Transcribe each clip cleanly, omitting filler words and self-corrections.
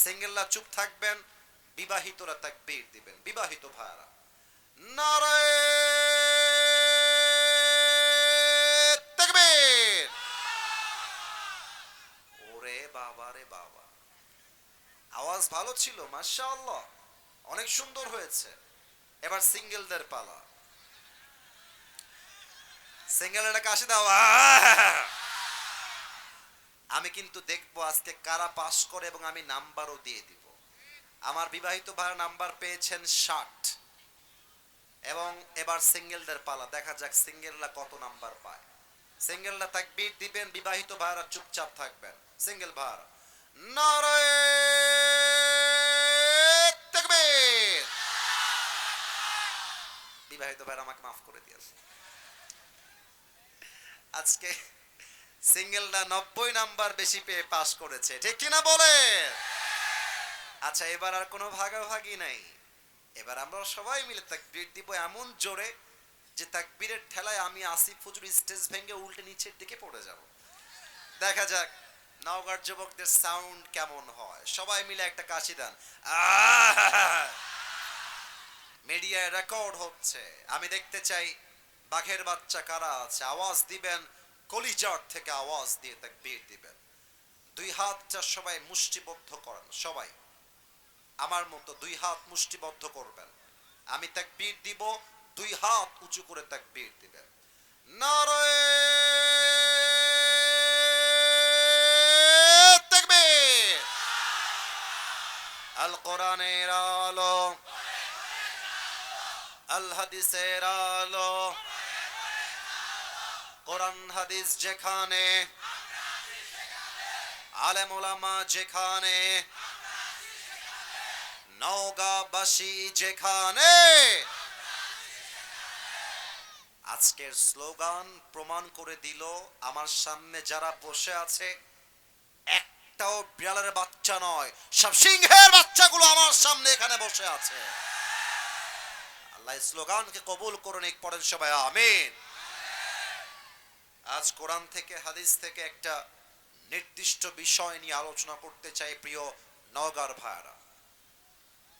সিঙ্গেলরা চুপ থাকবেন, বিবাহিতরা তাকবীর দিবেন। বিবাহিত ভাইরা নারায়ে তাকবীর। ওরে বাবা রে বাবা, আওয়াজ ভালো ছিল মাশাআল্লাহ, অনেক সুন্দর হয়েছে। এবার সিঙ্গেলদের পালা। সিঙ্গেলরা কাশি দাও। আমি কিন্তু দেখবো আজকে কারা পাস করে এবং আমি নাম্বারও দিয়ে দিব। আমার বিবাহিত ভাইরা নাম্বার পেয়েছেন 60 এবং এবার সিঙ্গেলদের পালা, দেখা যাক সিঙ্গেলরা কত নাম্বার পায়। সিঙ্গেলরা তাকবীর দিবেন, বিবাহিত ভাইরা চুপচাপ থাকবেন। সিঙ্গেল ভাইরা নারায়ে তাকবীর। বিবাহিত ভাইরা আমাকে মাফ করে দিয়েছে। আজকে সিঙ্গেলরা 90 নাম্বার বেশি পেয়ে পাস করেছে, ঠিক কিনা বলে? আচ্ছা, এবার আর কোনো ভাগাভাগি নাই। এবার আমরা সবাই মিলে তাকবীর দিব এমন জোরে যে তাকবীরের ঠেলায় আমি আসিফ হুজুর স্টেজ ভেঙে উল্টে নিচের দিকে পড়ে যাব। দেখা যাক নওগাঁর যুবকদের সাউন্ড কেমন হয়। সবাই মিলে একটা কাশি দেন। মিডিয়ায় রেকর্ড হচ্ছে, আমি দেখতে চাই বাঘের বাচ্চা কারা আছে, আওয়াজ দিবেন, কলিজার থেকে আওয়াজ দিয়ে তাকবীর দিবেন। দুই হাতটা সবাই মুষ্টিবদ্ধ করেন, সবাই আমার মতো দুই হাত মুষ্টিবদ্ধ করবেন। আমি তাকবীর দিব, দুই হাত উঁচু করে তাকবীর দিবেন। নারায়ে তাকবীর। আল কোরআনের আলো, আল হাদিসের আলো, কোরআন হাদিস যেখানে, আলেম ওলামা যেখানে, নওগাঁবাসী যেখানে। আজকের স্লোগান প্রমাণ করে দিল আমার সামনে যারা বসে আছে একটাও বিড়ালের বাচ্চা নয়, সব সিংহের বাচ্চাগুলো আমার সামনে এখানে বসে আছে। আল্লাহ স্লোগানকে কবুল করুন, এক পড়েন সবাই আমিন। আজ কোরআন থেকে হাদিস থেকে একটা নির্দিষ্ট বিষয় নিয়ে আলোচনা করতে চাই প্রিয় নওগাঁর ভাইরা।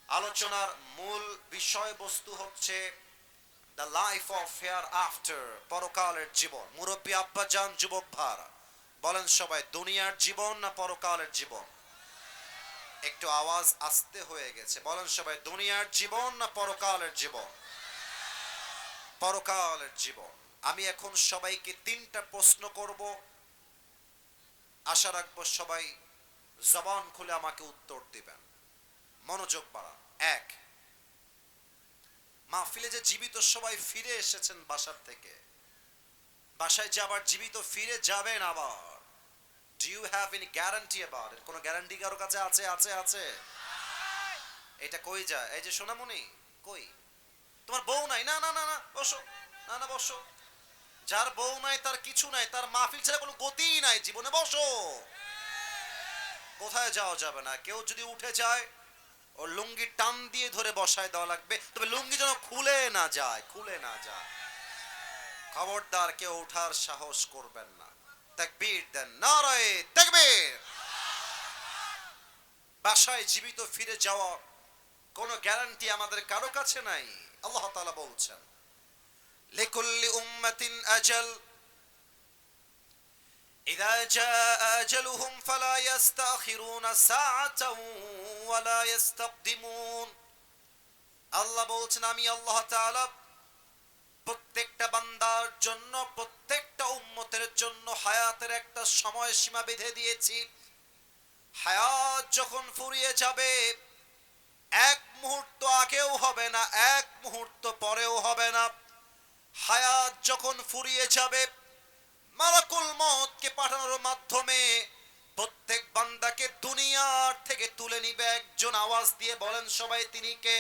আলোচনার মূল বিষয়বস্তু হচ্ছে the life of hair after, পরকালের জীবন। মুরব্বী আব্বাজান, যুবক ভাইরা বলেন সবাই, দুনিয়ার জীবন না পরকালের জীবন? একটু আওয়াজ আস্তে হয়ে গেছে, বলেন সবাই, দুনিয়ার জীবন না পরকালের জীবন? পরকালের জীবন। আমি এখন সবাইকে 3টা প্রশ্ন করব, আশা রাখবো সবাই জবান খুলে আমাকে উত্তর দিবেন। মনোযোগ বাড়ান। 1, মাহফিলে যে জীবিত সবাই ফিরে এসেছেন বাসার থেকে, বাসায় যে আবার জীবিত ফিরে যাবেন আবার, do you have any guarantee about it? কোনো গ্যারান্টি কারো কাছে আছে? আছে আছে। এটা কই যায়? এই যে সোনামণি, কই তোমার বউ নাই? না না না না, বসো, না না বসো। যার বউ নাই তার কিছু নাই, তার মাহফিল ছাড়া কোনো গতিই নাই জীবনে, বসো। কোথায় যাওয়া যাবে না। কেউ যদি উঠে যায় ওর লুঙ্গি টান দিয়ে ধরে বসায় দেওয়া লাগবে, তবে লুঙ্গি যেন খুলে না যায়, খুলে না যায়। খবরদার কেউ ওঠার সাহস করবেন না। তাকবীর দেন, নারায়ে তাকবীর। বাসায় জীবিত ফিরে যাওয়া কোনো গ্যারান্টি আমাদের কারো কাছে নাই। আল্লাহ তাআলা বলছেন, লিকুল্লি উম্মাতিন আজাল ইযা জাআ আজালুহুম ফালা ইস্তাখিরুনা সাআতাও ওয়ালা ইস্তাকদিমুন। আল্লাহ বলছেন, আমি আল্লাহ তাআলা প্রত্যেকটা বান্দার জন্য, প্রত্যেকটা উম্মতের জন্য হায়াতের একটা সময় সীমা বেঁধে দিয়েছি। হায়াত যখন ফুরিয়ে যাবে, এক মুহূর্ত আগেও হবে না, এক মুহূর্ত পরেও হবে না। হায়াত যখন ফুরিয়ে যাবে, মালাকুল মউতকে পাঠানোর মাধ্যমে প্রত্যেক বান্দাকে দুনিয়ার থেকে তুলে নিবে একজন। আওয়াজ দিয়ে বলেন সবাই, তিনি কে?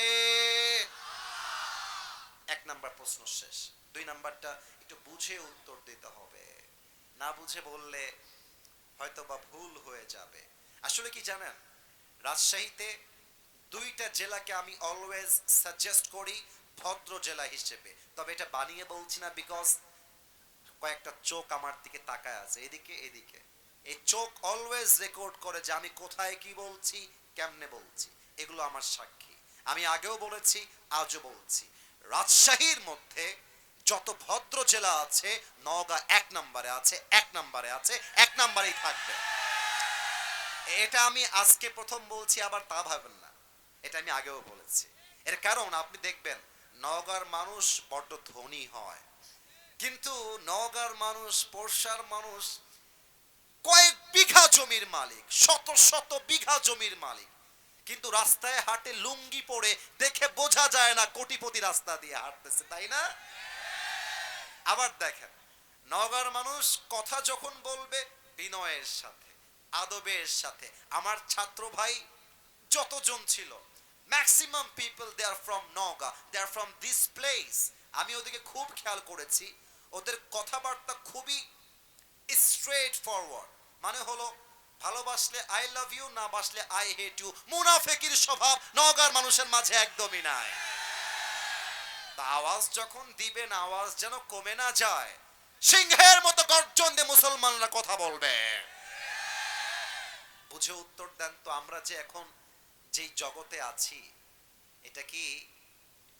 1 নাম্বার প্রশ্ন শেষ। 2 নাম্বারটা একটু বুঝে উত্তর দিতে হবে, না বুঝে বললে হয়তো বা ভুল হয়ে যাবে। আসলে কি জানেন, রাজশাহীতে 2টা জেলাকে আমি অলওয়েজ সাজেস্ট করি ভদ্র জেলা হিসেবে। তবে এটা বানিয়ে বলছি না, বিকজ কয়েকটা চোখ আমার দিকে তাকায় আছে, এদিকে এদিকে। এই চোখ অলওয়েজ রেকর্ড করে যে আমি কোথায় কি বলছি, কেমনে বলছি, এগুলো আমার সাক্ষী। আমি আগেও বলেছি, আজও বলছি, রাজশাহীর মধ্যে যত ভদ্র জেলা আছে, নওগাঁ 1 নম্বরে আছে, 1 নম্বরে আছে, 1 নম্বরেই থাকবে। এটা আমি আজকে প্রথম বলছি, আবার তা ভাবেন না, এটা আমি আগেও বলেছি। এর কারণ আপনি দেখবেন নওগাঁর মানুষ বড্ড ধনী হয়, কিন্তু নওগাঁর মানুষ, পোরশার মানুষ কয়েক বিঘা জমির মালিক, শত শত বিঘা জমির মালিক, কিন্তু রাস্তায় হাঁটে লুঙ্গি পরে, দেখে বোঝা যায় না কোটিপতি রাস্তা দিয়ে হাঁটতেছে, তাই না? আবার দেখেন নওগাঁর মানুষ কথা যখন বলবে বিনয়ের সাথে, আদবের সাথে। আমার ছাত্র ভাই যতজন ছিল, maximum people they are from Naogaon, they are from this place. আমি ওদেরকে খুব খেয়াল করেছি, ওদের কথাবার্তা খুবই স্ট্রেট ফরওয়ার্ড, মানে হলো ভালোবাসলে আই লাভ ইউ, না বাসলে আই হেট ইউ। মুনাফিকের স্বভাব নওগাঁর মানুষের মাঝে একদমই নাই। তা আওয়াজ যখন দিবেন, আওয়াজ যেন কমে না যায়, সিংহের মতো গর্জন দিয়ে মুসলমানরা কথা বলবে। বুঝে উত্তর দেন তো, আমরা যে এখন যেই জগতে আছি, এটা কি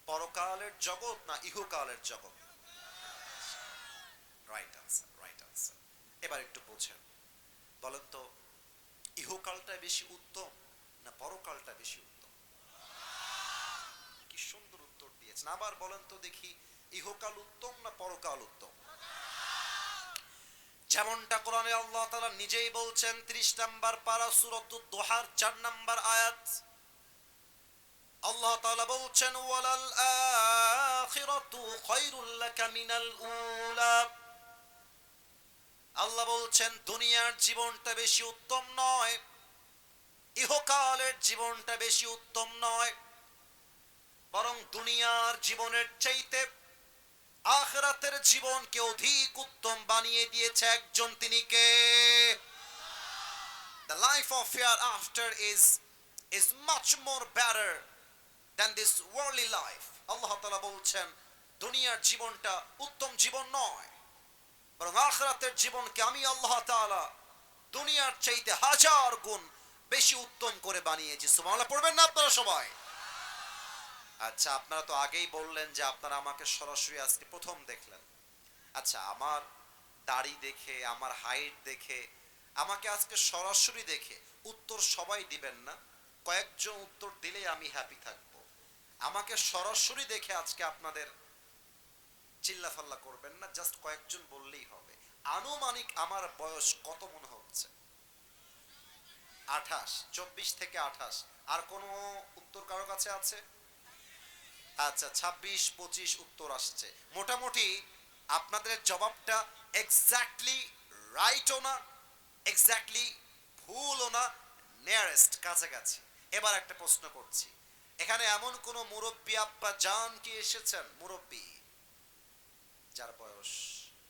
পরকালের জগৎ না ইহকালের জগৎ? Right answer, right answer. এবার একটু বোঝেন, বলেন তো ইহকালটা বেশি উত্তম না পরকালটা বেশি উত্তম? কি সুন্দর উত্তর দিয়েছেন। আবার বলেন তো দেখি, ইহকাল উত্তম না পরকাল উত্তম? যেমনটা কোরআনে আল্লাহ তাআলা নিজেই বলছেন, 30 নম্বর পারা সূরাতুদ দুহার 4 নম্বর আয়াত, আল্লাহ তাআলা বলছেন ওয়ালাল আখিরাতু খায়রুল লাকা মিনাল উলা। আল্লাহ বলছেন দুনিয়ার জীবনটা বেশি উত্তম নয়, ইহকালের জীবনটা বেশি উত্তম নয়, বরং দুনিয়ার জীবনের চাইতে আখিরাতের জীবনকে অধিক উত্তম বানিয়ে দিয়েছে একজন, তিনি কে? The life of hereafter is much more better than this worldly life. আল্লাহ তাআলা বলছেন দুনিয়ার জীবনটা উত্তম জীবন নয়, বরং আখিরাতের জীবনকে আমি আল্লাহ তাআলা দুনিয়ার চাইতে 1000 গুণ বেশি উত্তম করে বানিয়েছি। সুবহানাল্লাহ পড়বেন না আপনারা সবাই? আচ্ছা, আপনারা তো আগেই বললেন যে আপনারা আমাকে সরাসরি আজকে প্রথম দেখলেন। আচ্ছা, আমার দাড়ি দেখে, আমার হাইট দেখে, আমাকে আজকে সরাসরি দেখে উত্তর সবাই দিবেন না, কয়েকজন উত্তর দিলেই আমি হ্যাপি থাকবো। আমাকে সরাসরি দেখে আজকে আপনাদের চিল্লাফাল্লা করবেন না, জাস্ট কয়েকজন বললেই হবে। আনুমানিক আমার বয়স কত মনে হচ্ছে? 28, 24 থেকে 28। আর কোনো উত্তর কারো কাছে আছে? আচ্ছা, 26, 25 উত্তর আসছে। মোটামুটি আপনাদের জবাবটা এক্স্যাক্টলি রাইটও না, এক্স্যাক্টলি ভুলও না, নিয়ারেস্ট, কাছাকাছি। এবার একটা প্রশ্ন করছি, এখানে এমন কোন মুরব্বী আব্বা জান কি এসেছেন, মুরব্বী যার বয়স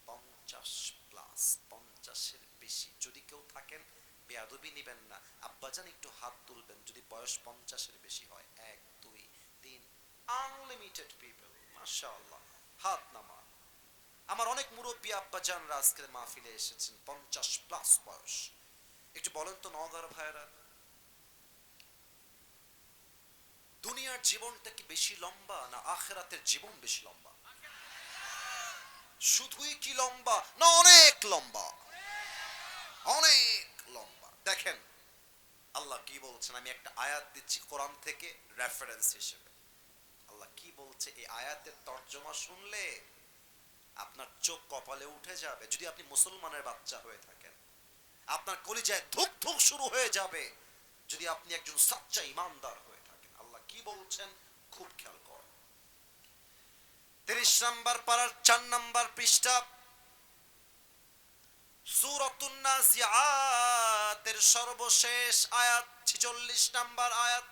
50 প্লাস, 50-এর বেশি? যদি কেউ থাকেন বেয়াদবি নিবেন না, আব্বাজান একটু হাত তুলবেন যদি বয়স 50-এর বেশি হয়। 1, 2, 3, আনলিমিটেড পিপল, মাশাআল্লাহ, হাত নামান। আমার অনেক মুরব্বী আব্বাজানরা আজকের মাহফিলে এসেছেন 50 প্লাস বয়স। একটু বলেন তো নওগাঁর ভাইরা, দুনিয়ার জীবনটা কি বেশি লম্বা না আখিরাতের জীবন বেশি লম্বা? শুধুই কি লম্বা না অনেক লম্বা? অনেক লম্বা। দেখেন আল্লাহ কি বলছেন, আমি একটা আয়াত দিচ্ছি কোরআন থেকে রেফারেন্স হিসেবে। আল্লাহ কি বলছে, এই আয়াতের তর্জমা শুনলে আপনার চোখ কপালে উঠে যাবে। যদি আপনি মুসলমানের বাচ্চা হয়ে থাকেন, আপনার কলিজায় ধুক ধুক শুরু হয়ে যাবে যদি আপনি একজন সাচ্চা ইমানদার হয়ে থাকেন। আল্লাহ কি বলছেন খুব খেয়াল কর। 30 নম্বর পারার 4 নম্বর পৃষ্ঠা, সূরাতুন নাজিআতের সর্বশেষ আয়াত 46 নম্বর আয়াত।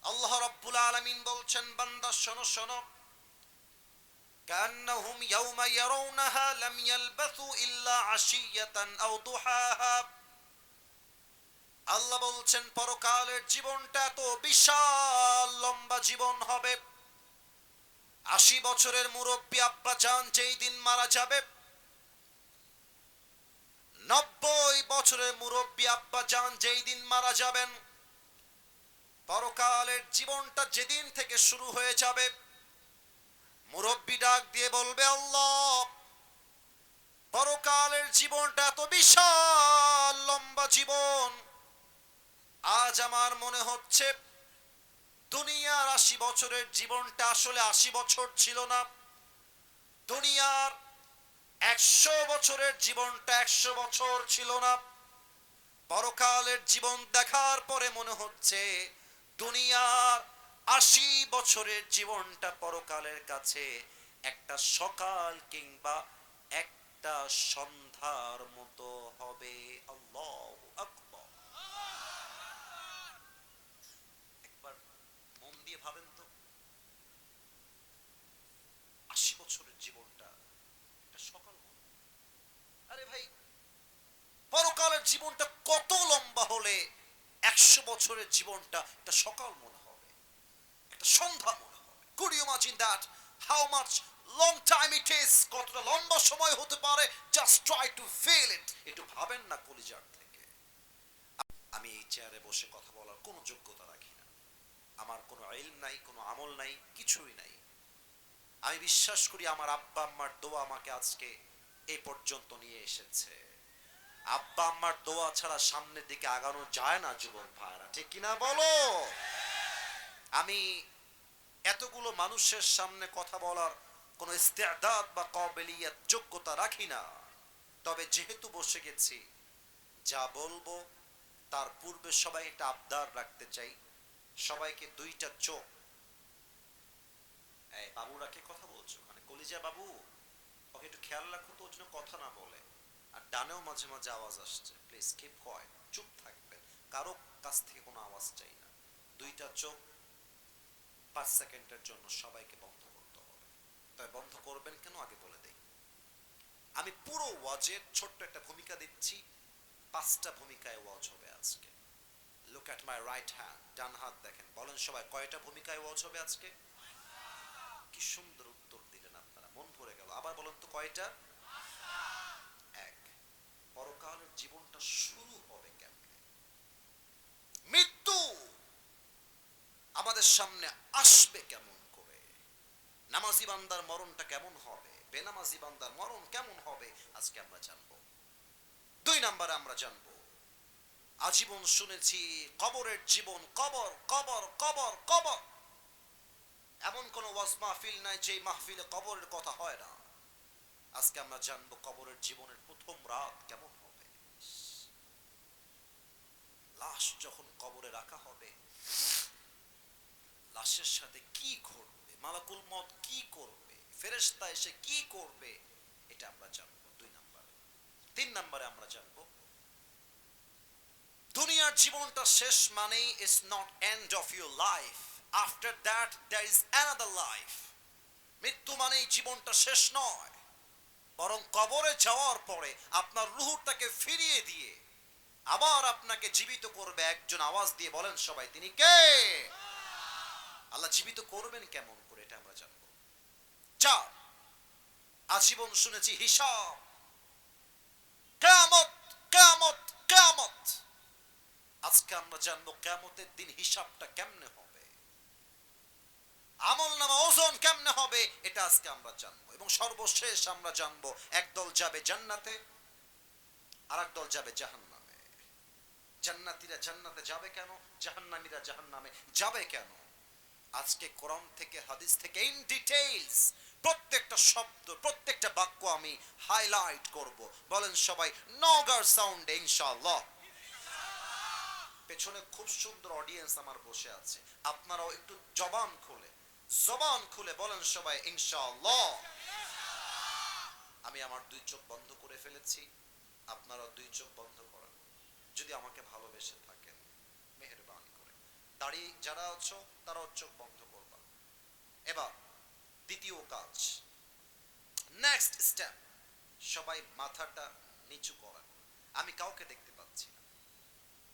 আল্লাহ রাব্বুল আলামিন বলছেন, বান্দা শোনো শোনো, কান্নাহুম ইয়াওমা ইয়ারাউনাহা লাম ইয়ালবাসু ইল্লা আশিয়াতান আও দুহাহা। আল্লাহ বলছেন পরকালের জীবনটা তো বিশাল লম্বা জীবন হবে। 80 বছরের মুরব্বী আব্বা জান যেই দিন মারা যাবে, 90 বছরের মুরব্বী আব্বা জান যেই দিন মারা যাবেন, পরকালের জীবনটা যেদিন থেকে শুরু হয়ে যাবে, মুরব্বী ডাক দিয়ে বলবে, আল্লাহ, পরকালের জীবনটা এত বিশাল লম্বা জীবন, আজ আমার মনে হচ্ছে দুনিয়ার 80 বছরের জীবনটা আসলে 80 বছর ছিল না, দুনিয়ার 100 বছরের জীবনটা 100 বছর ছিল না। পরকালের জীবন দেখার পরে মনে হচ্ছে দুনিয়ার 80 বছরের জীবনটা পরকালের কাছে একটা সকাল কিংবা একটা সন্ধ্যার মতো হবে। আল্লাহু আকবার। একবার মন দিয়ে ভাবেন তো, 80 বছরের জীবনটা একটা সকাল মনে হয়। আরে ভাই, পরকালের জীবনটা কত লম্বা হলে 100 বছরের জীবনটা একটা সকাল মনে হবে, একটা সন্ধ্যা মনে হবে? Could you imagine that? How much long time it is? কতটা লম্বা সময় হতে পারে? Just try to feel it. একটু ভাবেন না কলিজার থেকে। আমি এই চেয়ারে বসে কথা বলার কোনো যোগ্যতা রাখি না, আমার কোনো ইলম নাই, কোনো আমল নাই, কিছুই নাই। আমি বিশ্বাস করি আমার আব্বা আম্মার দোয়া আমাকে আজকে এই পর্যন্ত নিয়ে এসেছে। আব্বা আম্মার দোয়া ছাড়া সামনের দিকে আগানো যায় না যুবক ভাইরা, ঠিক কিনা বলো? আমি এতগুলো মানুষের সামনে কথা বলার কোনো ইস্তেদাদ বা কাবিলিয়ত যোগ্যতা রাখি না, তবে যেহেতু বসে গেছি, যা বলবো তার পূর্বে সবাই একটা আবদার রাখতে চাই, সবাইকে দুইটা চোখ। এই বাবুরাকে কথা বলছো মানে কলিজা বাবু, ওকে একটু খেয়াল রাখো তো, ওর জন্য কথা না বলে। আর ডানেও মাঝে মাঝে আওয়াজ আসছে, প্লিজ কিপ কোয়েট, চুপ থাকবেন, কারো কাছ থেকে কোনো আওয়াজ চাই না। দুইটা চোখ 5 সেকেন্ডের জন্য সবাইকে বন্ধ করতে হবে। তবে বন্ধ করবেন কেন আগে বলে দেই। আমি পুরো ওয়াজের ছোট্ট একটা ভূমিকা দিচ্ছি, 5টা ভূমিকায় ওয়াজ হবে আজকে। Look at my right hand, ডান হাত দেখেন, বলেন সবাই কয়টা ভূমিকায় ওয়াজ হবে আজকে? কি সুন্দর উত্তর দিলেন আপনারা, মন ভরে গেল। আবার বলেন তো কয়টা? এক, পরকালের জীবনটা শুরু হবে কেমনে? মৃত্যু আমাদের সামনে আসবে কেমন করে? নামাজি বান্দার মরণটা কেমন হবে? বেনামাজি বান্দার মরণ কেমন হবে? আজকে আমরা জানবো। 2 নম্বরে আমরা জানবো, আজীবন শুনেছি কবরের জীবন, কবর কবর কবর কবর। এমন কোন ওয়াজ মাহফিল নাই যে মাহফিলে কবরের কথা হয় না। আজকে আমরা জানবো কবরের জীবনের প্রথম রাত কেমন হবে। লাশ যখন কবরে রাখা হবে, লাশের সাথে কি ঘটবে, মালাকুল মউত কি করবে, ফেরেশতা এসে কি করবে, এটা আমরা জানবো 2 নম্বরে। 3 নম্বরে আমরা জানবো দুনিয়ার জীবনটা শেষ মানেই is not end of your life, after that there is another life. মৃত্যু মানেই জীবনটা শেষ নয়, বরং কবরে যাওয়ার পরে আপনার রূহটাকে ফিরিয়ে দিয়ে আবার আপনাকে জীবিত করবে একজন। আওয়াজ দিয়ে বলেন সবাই, তিনি কে? আল্লাহ জীবিত করবেন কেমন করে, এটা আমরা জানবো। 4, আজীবন শুনেছি হিসাব, কিয়ামত কিয়ামত কিয়ামত। আজকে আমরা জানবো কিয়ামতের দিন হিসাবটা কেমনে হবে, আমলনামা ওজন কেমনে হবে, এটা আজকে আমরা জানবো। এবং সর্বশেষ আমরা জানবো একদল যাবে জান্নাতে, আরেক দল যাবে জাহান্নামে। জান্নাতীরা জান্নাতে যাবে কেন, জাহান্নামীরা জাহান্নামে যাবে কেন? আজকে কোরআন থেকে হাদিস থেকে ইন ডিটেইলস প্রত্যেকটা শব্দ, প্রত্যেকটা বাক্য আমি হাইলাইট করব। বলেন সবাই নগার সাউন্ডে ইনশাআল্লাহ। পেছনে খুব সুন্দর অডিয়েন্স আমার বসে আছে, আপনারাও একটু জবান খুলে বলেন সবাই ইনশাআল্লাহ। আমি আমার 2 চোখ বন্ধ করে ফেলেছি, আপনারাও 2 চোখ বন্ধ করেন যদি আমাকে ভালোবেসে থাকেন, মেহেরবানি করে। দাঁড়িয়ে যারা আছো তারাও চোখ বন্ধ করবা। এবার দ্বিতীয় কাজ, নেক্সট স্টেপ, সবাই মাথাটা নিচু করেন। আমি কাউকে দেখতে পাচ্ছি না,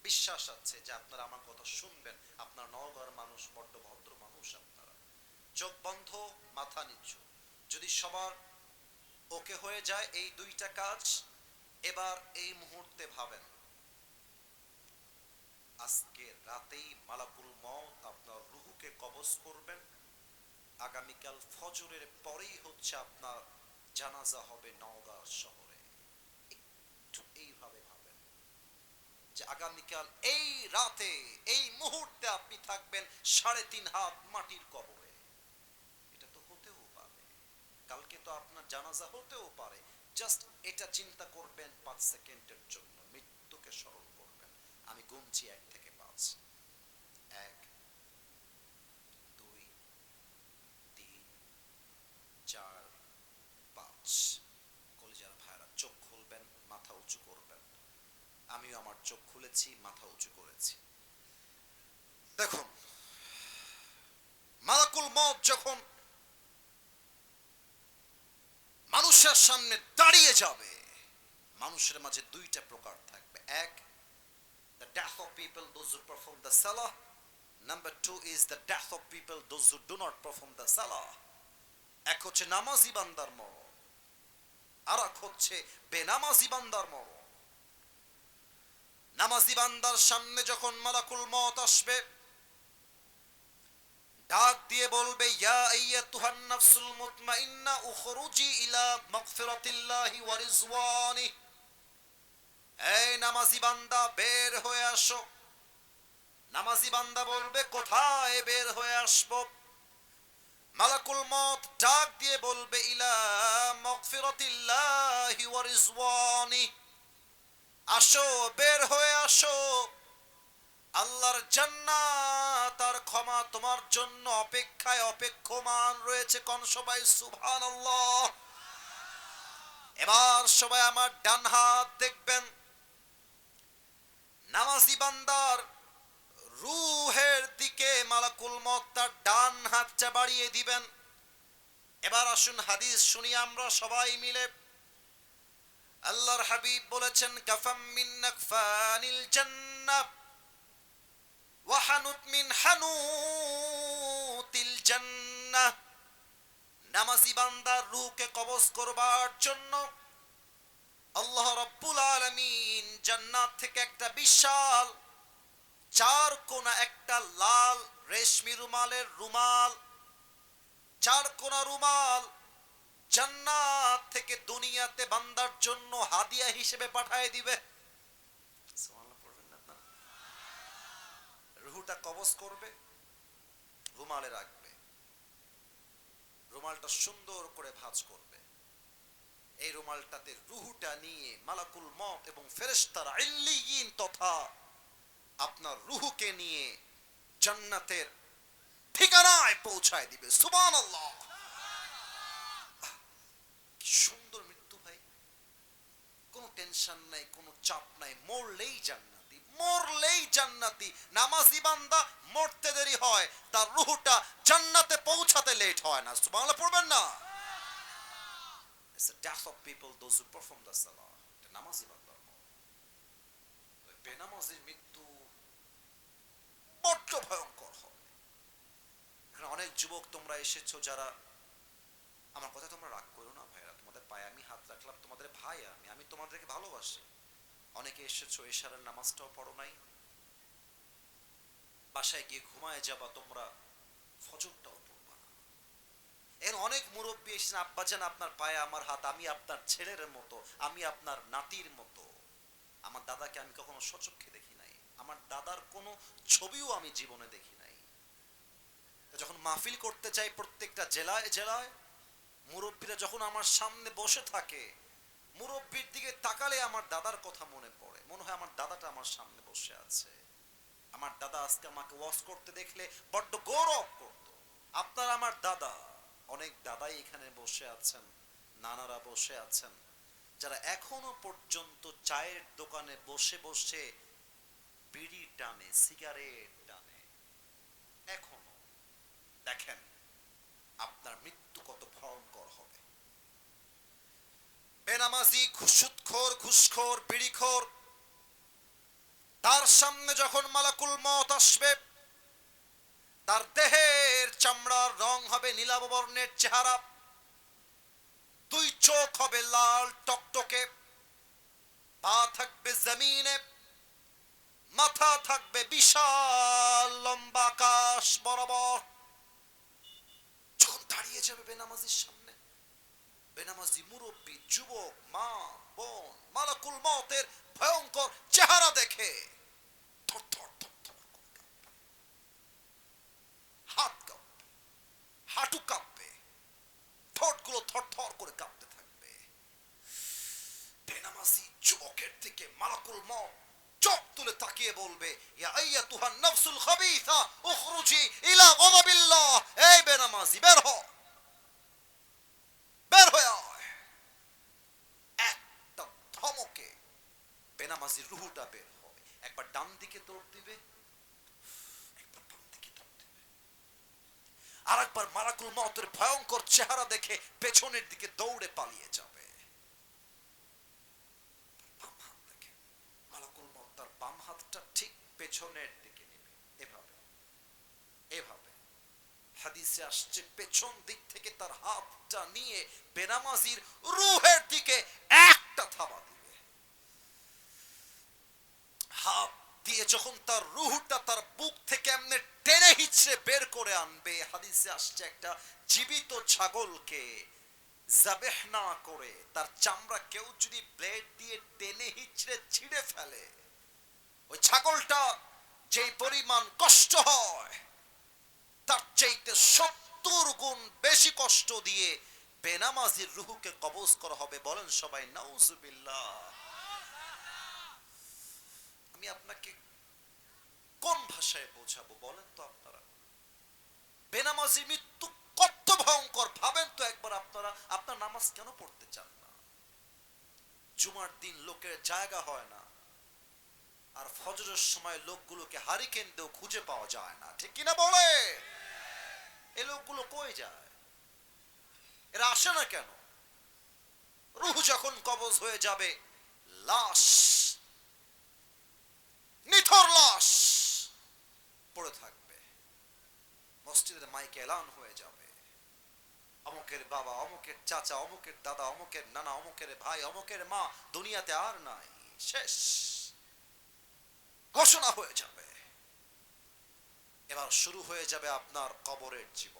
বিশ্বাস আছে যে আপনারা আমার কথা শুনবেন। আপনারা নওগাঁর মানুষ, বড্ড ভদ্র মানুষ আপনারা। চোখ বন্ধ, মাথা নিচু। যদি সবার ওকে হয়ে যায় এই 2টা কাজ, এবার এই মুহূর্তে ভাবেন, আজকে রাতেই মালাকুল মউত আপনার রুহুকে কবজ করবেন, আগামীকাল ফজরের পরেই হচ্ছে আপনার জানাজা হবে নওগাঁ শহরে। একটু এইভাবে ভাবেন যে আগামীকাল এই রাতে এই মুহূর্তে আপনি থাকবেন 3.5 হাত মাটির কবরে। এটা তো হতেও পারে, কালকে তো আপনার জানাজা হতেও পারে। জাস্ট এটা চিন্তা করবেন 5 সেকেন্ডের জন্য, মৃত্যুকে স্মরণ করবেন। আমি গুনছি 1 থেকে 5। 1, 2, 3, 4, 5। কলিজার ভাইরা চোখ খুলবেন, মাথা উঁচু করবেন। আমিও আমার চোখ খুলেছি, মাথা উঁচু করেছি। দেখুন, মালাকুল মউত যখন মানুষের সামনে দাঁড়িয়ে যাবে, মানুষের মাঝে 2টা প্রকার থাকবে। 1, the death of people those who perform the salah. Number 2 is the death of people those who do not perform the salah. এক হচ্ছে নামাজি বান্দার মরণ, আর এক হচ্ছে বেনামাজি বান্দার মরণ। নামাজি বান্দার সামনে যখন মালাকুল মউত আসবে, ডাক দিয়ে বলবে, ইয়া আইয়াতুহান নাফসুল মুতমাইন্না উখরুজি ইলা মাগফিরাতিল্লাহি ওয়া রিজওয়ানি। এই নামাজি বান্দা, বের হয়ে আসো। নামাজি বান্দা বলবে, কোথায় বের হয়ে আসবো? মালাকুল মউত ডাক দিয়ে বলবে, ইলা মাগফিরাতিল্লাহি ওয়া রিজওয়ানি। আসো, বের হয়ে আসো, আল্লাহর জান্নাত আর ক্ষমা তোমার জন্য অপেক্ষায় অপেক্ষমান রয়েছে। কোন সবাই সুবহানাল্লাহ। এবার সবাই আমার ডান হাত দেখবেন। নামাজি বান্দার রূহের দিকে মালাকুল মউত তার ডান হাতটা বাড়িয়ে দিবেন। এবার আসুন হাদিস শুনি আমরা সবাই মিলে। আল্লাহর হাবিব বলেছেন, কাফাম মিন নাকফানিল জান্নাহ ওয়া হানুত মিন হানুতিল জান্নাহ। নামাজি বান্দার রূহকে কবজ করবার জন্য আল্লাহ রাব্বুল আলামিন জান্নাত থেকে একটা বিশাল 4 কোনা একটা লাল রেশমি রুমালের রুমাল, 4 কোনা রুমাল জান্নাত থেকে দুনিয়াতে বান্দার জন্য হাদিয়া হিসেবে পাঠিয়ে দিবে। সুবহানাল্লাহ পড়বেন না আপনারা? রূহটা কবজ করবে, রুমালে রাখবে, রুমালটা সুন্দর করে ভাঁজ করবে। এই রুমালটাতে রূহটা নিয়ে মালাকুল মউত এবং ফেরেশতারা ইল্লিয়িন তথা আপনার রূহকে নিয়ে জান্নাতের ঠিকানায় পৌঁছায় দিবে। সুবহানাল্লাহ। কি সুন্দর মৃত্যু ভাই, কোনো টেনশন নাই, কোনো চাপ নাই, মরলেই জান্নাতি, মরলেই জান্নাতি। নামাজি বান্দা মরতে দেরি হয়, তার রূহটা জান্নাতে পৌঁছাতে লেট হয় না। সুবহানাল্লাহ পড়বেন না? It's the death of people those who perform the salah. এটা নামাজি বান্দার মরণ। বেনামাজির মৃত্যু বড্ড ভয়ঙ্কর হবে। এখানে অনেক যুবক তোমরা এসেছো যারা, আমার কথা তোমরা রাগ করো না ভাইরা, তোমাদের পায়ে আমি হাত রাখলাম, তোমাদের ভাই আমি তোমাদেরকে ভালোবাসি। অনেকে এসেছো এশারের নামাজটাও পড়ো নাই, বাসায় গিয়ে ঘুমায় যাবা তোমরা, ফজরটাও পড়বা না। এর অনেক মুরব্বী এসেছেন, আব্বাজান আপনার পায়ে আমার হাত, আমি আপনার ছেলের মতো, আমি আপনার নাতির মতো। আমার দাদাকে আমি কখনো সচক্ষে দেখি নাই, আমার দাদার কোনো ছবিও আমি জীবনে দেখি নাই। যখন মাহফিল করতে যাই প্রত্যেকটা জেলায় জেলায়, মুরব্বীরা যখন আমার সামনে বসে থাকে, মুরব্বীর দিকে তাকালে আমার দাদার কথা মনে পড়ে, মনে হয় আমার দাদাটা আমার সামনে বসে আছে। আমার দাদা আজকে আমাকে ওয়াজ করতে দেখলে বড্ড গৌরব করত। আপনার আমার দাদা, অনেক দাদাই এখানে বসে আছেন, নানারা বসে আছেন, যারা এখনো পর্যন্ত চায়ের দোকানে বসে বসে বিড়ি টানে, সিগারেট টানে। এখনো দেখেন আপনার মৃত্যু কত ভয়ঙ্কর হবে। বেনামাজি, সুদখোর, ঘুষখোর, বিড়িখোর, তার সামনে যখন মালাকুল মউত আসবে, তার দেহের চামড়ার রং হবে নীলাভ বর্ণের চেহারা, 2 চোখ হবে লাল টকটকে, পা থাকবে জমিনে, মাথা থাকবে বিশাল লম্বা আকাশ বরাবর। যখন দাঁড়িয়ে যাবে বেনামাজির সামনে, বেনামাজি মুরব্বী, যুবক, মা, বোন, মালাকুল মউতের ভয়ঙ্কর চেহারা দেখে থরথর থরথর করে কাঁপবে, হাত কাঁপবে, হাঁটু কাঁপবে, ঠোঁটগুলো থরথর করে কাঁপতে থাকবে। বেনামাজি যুবকের দিকে মালাকুল মউত চোখ তুলে তাকিয়ে বলবে, ইয়া আইয়াতুহান নাফসুল খাবিসা উখরুজি ইলা গাযাবিল্লাহ। এই বেনামাজি বের হ, বের হয়ে আয়। একটা ধমকে বেনামাজির রুহুটা বের হবে। একবার ডান দিকে দৌড় দিবে, একবার বাম দিকে দৌড় দিবে, আর একবার মালাকুল মউতের ভয়ঙ্কর চেহারা দেখে পেছনের দিকে দৌড়ে পালিয়ে যাবে। বাম হাত দেখে মালাকুল মউত তার বাম হাতটা ঠিক পেছনের দিকে নেবে, এভাবে এভাবে। হাদিসে আসছে পেছন দিক থেকে তার হাতটা নিয়ে বেনামাজির রুহের দিকে একটা থাবা দিবে। হাত দিয়ে যখন তার রুহটা তার বুক থেকে এমনি টেনে হিচড়ে বের করে আনবে, হাদিসে আসছে একটা জীবিত ছাগলকে জাবেহ না করে তার চামড়া কেউ যদি ব্লেড দিয়ে টেনে হিচড়ে ছিঁড়ে ফেলে, ওই ছাগলটা যেই পরিমাণ কষ্ট হয় তার চাইতে 70 গুণ বেশি কষ্ট দিয়ে বেনামাজির রুহুকে কবজ করা হবে। বলেন সবাই নাউজুবিল্লাহ। আমি আপনাকে কোন ভাষায় বোঝাবো বলেন তো আপনারা? বেনামাজির মৃত্যু কত ভয়ঙ্কর ভাবেন তো একবার আপনারা। আপনার নামাজ কেন পড়তে চান না? জুমার দিন লোকের জায়গা হয় না, আর ফজরের সময় লোকগুলোকে হারিকেন দিয়েও খুঁজে পাওয়া যায় না, ঠিক কিনা বলে? এই লোকগুলো কই যায়? এরা আসে না কেন? রূহ যখন কবজ হয়ে যাবে, লাশ, নিথর লাশ পড়ে থাকবে, মসজিদের মাইকে এলান হয়ে যাবে, অমুকের বাবা, অমুকের চাচা, অমুকের দাদা, অমুকের নানা, অমুকের ভাই, অমুকের মা দুনিয়াতে আর নাই, শেষ ঘোষণা হয়ে যাবে। এবার শুরু হয়ে যাবে আপনার কবরের জীবন।